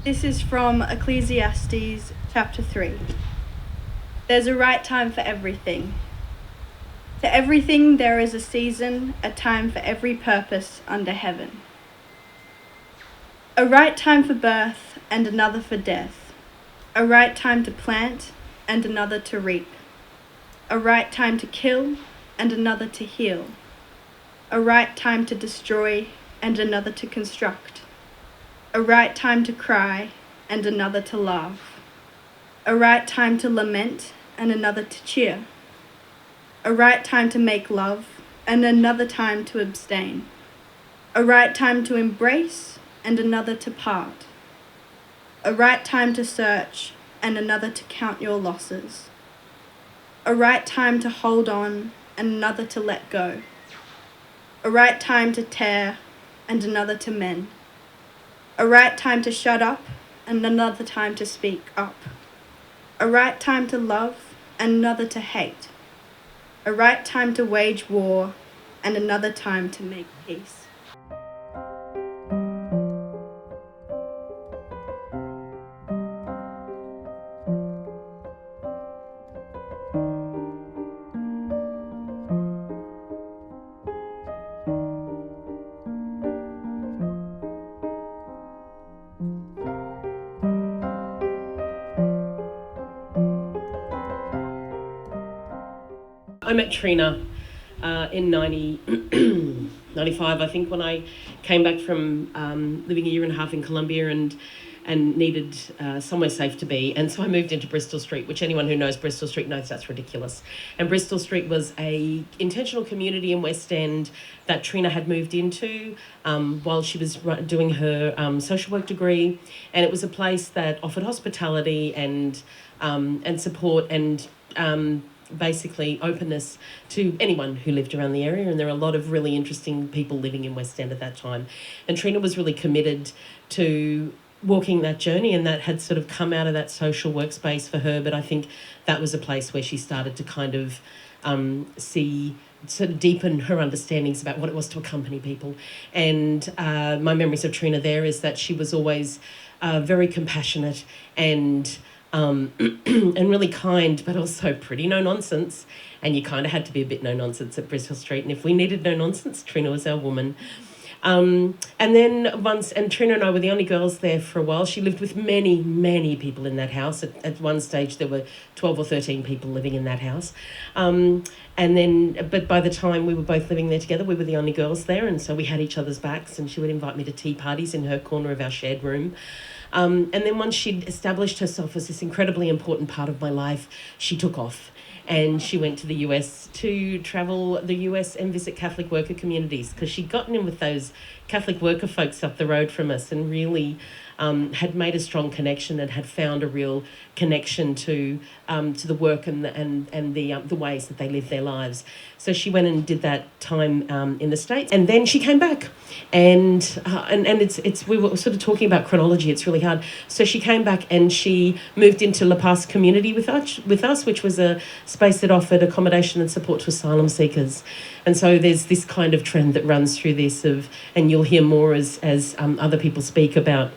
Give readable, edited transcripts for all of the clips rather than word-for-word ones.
This is from Ecclesiastes chapter 3. There's a right time for everything. To everything there is a season, a time for every purpose under heaven. A right time for birth and another for death. A right time to plant and another to reap. A right time to kill and another to heal. A right time to destroy and another to construct. A right time to cry and another to laugh. A right time to lament and another to cheer. A right time to make love and another time to abstain. A right time to embrace and another to part. A right time to search and another to count your losses. A right time to hold on and another to let go. A right time to tear and another to mend. A right time to shut up and another time to speak up. A right time to love and another to hate. A right time to wage war and another time to make peace. I met Trina in 95, I think, when I came back from living a year and a half in Colombia and needed somewhere safe to be. And so I moved into Bristol Street, which anyone who knows Bristol Street knows that's ridiculous. And Bristol Street was a intentional community in West End that Trina had moved into while she was doing her social work degree. And it was a place that offered hospitality and support and basically openness to anyone who lived around the area, and there are a lot of really interesting people living in West End at that time. And Trina was really committed to walking that journey, and that had sort of come out of that social workspace for her, but I think that was a place where she started to kind of sort of deepen her understandings about what it was to accompany people. And my memories of Trina there is that she was always very compassionate and and really kind, but also pretty no-nonsense. And you kind of had to be a bit no-nonsense at Bristol Street. And if we needed no-nonsense, Trina was our woman. And then and Trina and I were the only girls there for a while. She lived with many, many people in that house. At one stage, there were 12 or 13 people living in that house. But by the time we were both living there together, we were the only girls there. And so we had each other's backs, and she would invite me to tea parties in her corner of our shared room. And then once she'd established herself as this incredibly important part of my life, she took off. And she went to the US to travel the US and visit Catholic worker communities, because she'd gotten in with those Catholic worker folks up the road from us and really had made a strong connection and had found a real connection to the work and the ways that they live their lives. So she went and did that time in the States, and then she came back, and it's we were sort of talking about chronology. It's really hard. So she came back and she moved into La Paz community with us, which was a space that offered accommodation and support to asylum seekers. And so there's this kind of trend that runs through this and you'll hear more as other people speak about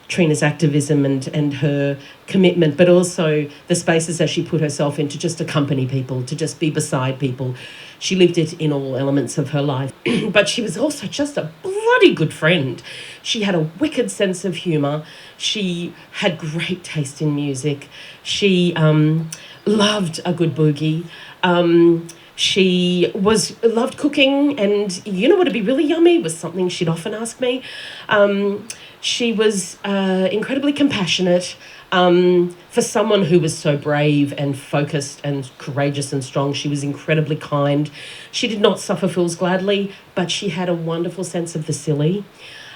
Trina's activism and her commitment, but also the spaces that she put herself in to just accompany people, to just be beside people. She lived it in all elements of her life. But she was also just a bloody good friend. She had a wicked sense of humour. She had great taste in music. She loved a good boogie. She loved cooking, and you know what would be really yummy was something she'd often ask me. She was incredibly compassionate for someone who was so brave and focused and courageous and strong. She was incredibly kind. She did not suffer fools gladly, but she had a wonderful sense of the silly.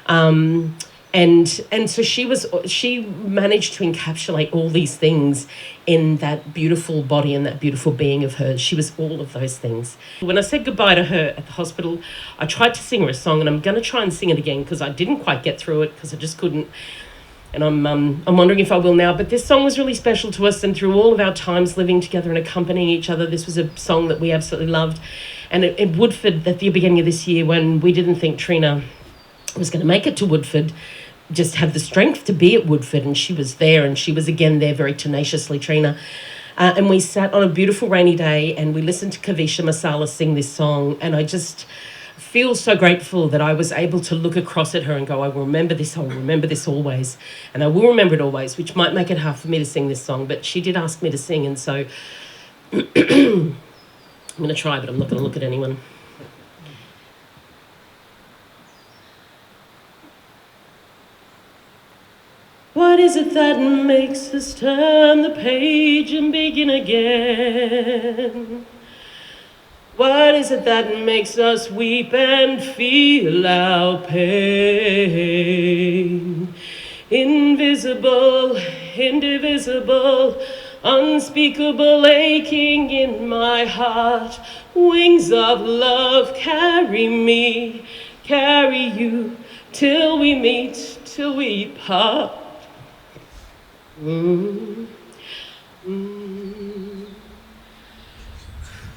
And so she managed to encapsulate all these things in that beautiful body and that beautiful being of hers. She was all of those things. When I said goodbye to her at the hospital, I tried to sing her a song, and I'm going to try and sing it again because I didn't quite get through it because I just couldn't. And I'm wondering if I will now. But this song was really special to us, and through all of our times living together and accompanying each other, this was a song that we absolutely loved. And in Woodford, at the beginning of this year, when we didn't think Treena was going to make it to Woodford, just have the strength to be at Woodford, and she was there, and she was again there very tenaciously, Trina. And we sat on a beautiful rainy day and we listened to Kavisha Masala sing this song, and I just feel so grateful that I was able to look across at her and go, I will remember this, I will remember this always, and I will remember it always, which might make it hard for me to sing this song, but she did ask me to sing, and so I'm going to try, but I'm not going to look at anyone. What is it that makes us turn the page and begin again? What is it that makes us weep and feel our pain? Invisible, indivisible, unspeakable aching in my heart. Wings of love carry me, carry you, till we meet, till we part.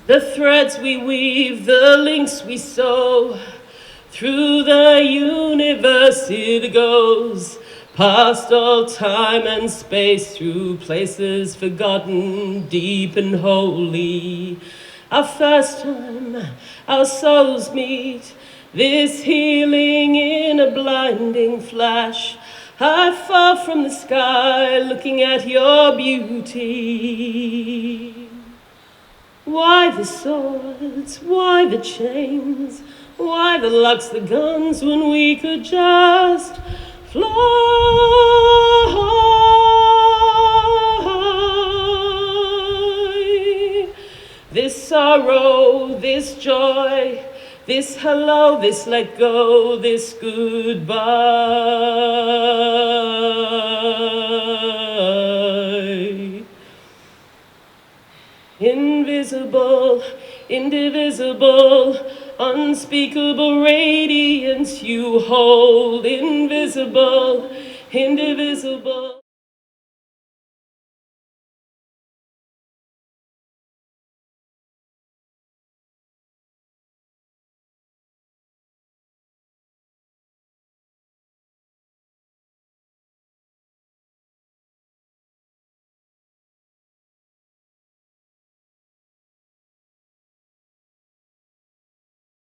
The threads we weave, the links we sew, through the universe it goes, past all time and space, through places forgotten, deep and holy. Our first time our souls meet, this healing in a blinding flash. I fall from the sky looking at your beauty. Why the swords, why the chains, why the locks, the guns, when we could just fly? This sorrow, this joy, this hello, this let go, this goodbye. Invisible, indivisible, unspeakable radiance you hold. Invisible, indivisible.